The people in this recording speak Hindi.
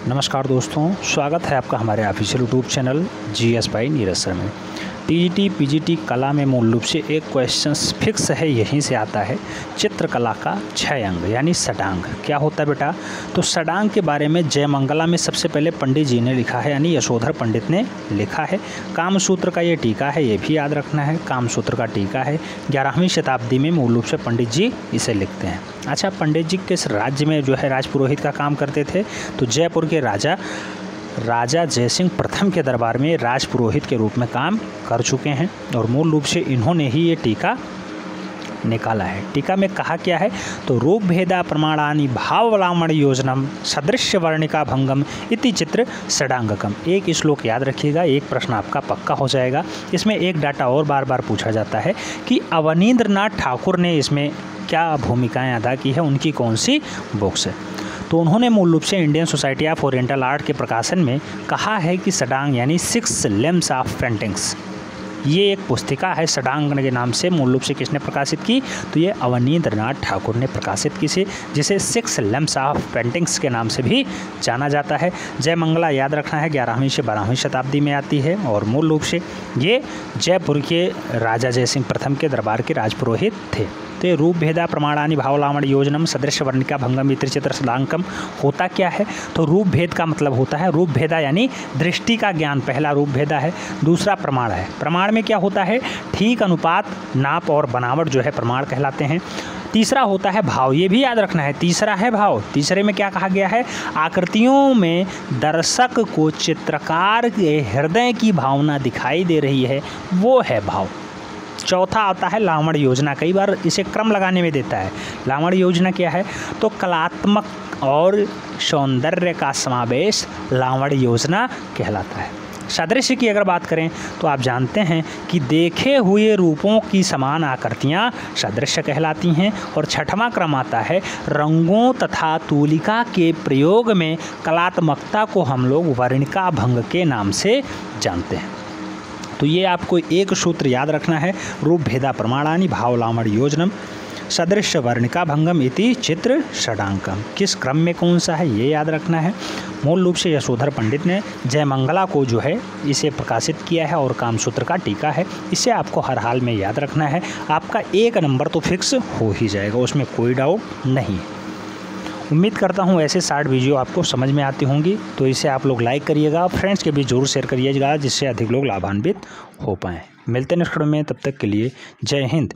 नमस्कार दोस्तों, स्वागत है आपका हमारे official YouTube channel GS by Neeraj sir में। टीजीटी पीजीटी कला में मूल रूप से एक क्वेश्चन फिक्स है, यहीं से आता है। चित्रकला का 6 अंग यानी षडांग क्या होता है बेटा? तो षडांग के बारे में जयमंगला में सबसे पहले पंडित जी ने लिखा है, यानी यशोधर पंडित ने लिखा है। कामसूत्र का ये टीका है, ये भी याद रखना है। कामसूत्र का टीका है, 11वीं शताब्दी में मूल रूप से पंडित जी इसे लिखते हैं। अच्छा, पंडित जी किस राज्य में जो है राजपुरोहित का काम करते थे? तो जयपुर के राजा जयसिंह प्रथम के दरबार में राजपुरोहित के रूप में काम कर चुके हैं और मूल रूप से इन्होंने ही ये टीका निकाला है। टीका में कहा क्या है? तो रूप भेदा प्रमाणानि भावलामण योजनम सदृश्य वर्णिका भंगम इति चित्र षडांगकम। एक श्लोक याद रखिएगा, एक प्रश्न आपका पक्का हो जाएगा। इसमें एक डाटा और बार बार पूछा जाता है कि अवनींद्रनाथ ठाकुर ने इसमें क्या भूमिकाएं अदा की है, उनकी कौन सी बुक्स है? तो उन्होंने मूल रूप से Indian society of oriental art के प्रकाशन में कहा है कि षडांग यानी 6 लिम्स ऑफ पेंटिंग्स, ये एक पुस्तिका है षडांग के नाम से मूल रूप से किसने प्रकाशित की? तो ये अवनींद्रनाथ ठाकुर ने प्रकाशित की, जिसे 6 लिम्स ऑफ पेंटिंग्स के नाम से भी जाना जाता है। जयमंगला याद रखना है, 11वीं से 12वीं शताब्दी में आती है और मूल रूप से ये जयपुर के राजा जयसिंह प्रथम के दरबार के राजपुरोहित थे। तो ये रूप भेदा प्रमाणानि भावलामण योजनम सदृश्य वर्णिका भंगम इति चित्र षडांगकम होता क्या है? तो रूप भेद का मतलब होता है, रूप भेदा यानी दृष्टि का ज्ञान, पहला रूप भेदा है। दूसरा प्रमाण है। प्रमाण में क्या होता है? ठीक अनुपात, नाप और बनावट जो है प्रमाण कहलाते हैं। तीसरा होता है भाव, ये भी याद रखना है, तीसरा है भाव। तीसरे में क्या कहा गया है? आकृतियों में दर्शक को चित्रकार के हृदय की भावना दिखाई दे रही है, वो है भाव। चौथा आता है लावण योजना, कई बार इसे क्रम लगाने में देता है। लावण योजना क्या है? तो कलात्मक और सौंदर्य का समावेश लावण योजना कहलाता है। सादृश्य की अगर बात करें तो आप जानते हैं कि देखे हुए रूपों की समान आकृतियाँ सादृश्य कहलाती हैं। और छठवां क्रम आता है रंगों तथा तूलिका के प्रयोग में कलात्मकता को हम लोग वर्णिका भंग के नाम से जानते हैं। तो ये आपको एक सूत्र याद रखना है, रूप भेदा प्रमाणानि भावलामण योजनम सदृश्य वर्णिका भंगम इति चित्र षडांगकम। किस क्रम में कौन सा है ये याद रखना है। मूल रूप से यशोधर पंडित ने जयमंगला को जो है इसे प्रकाशित किया है और कामसूत्र का टीका है। इसे आपको हर हाल में याद रखना है। आपका 1 नंबर तो फिक्स हो ही जाएगा, उसमें कोई डाउट नहीं। उम्मीद करता हूँ ऐसे शॉर्ट वीडियो आपको समझ में आती होंगी, तो इसे आप लोग लाइक करिएगा, फ्रेंड्स के बीच जरूर शेयर करिएगा, जिससे अधिक लोग लाभान्वित हो पाएँ। मिलते हैं नेक्स्ट वीडियो में, तब तक के लिए जय हिंद,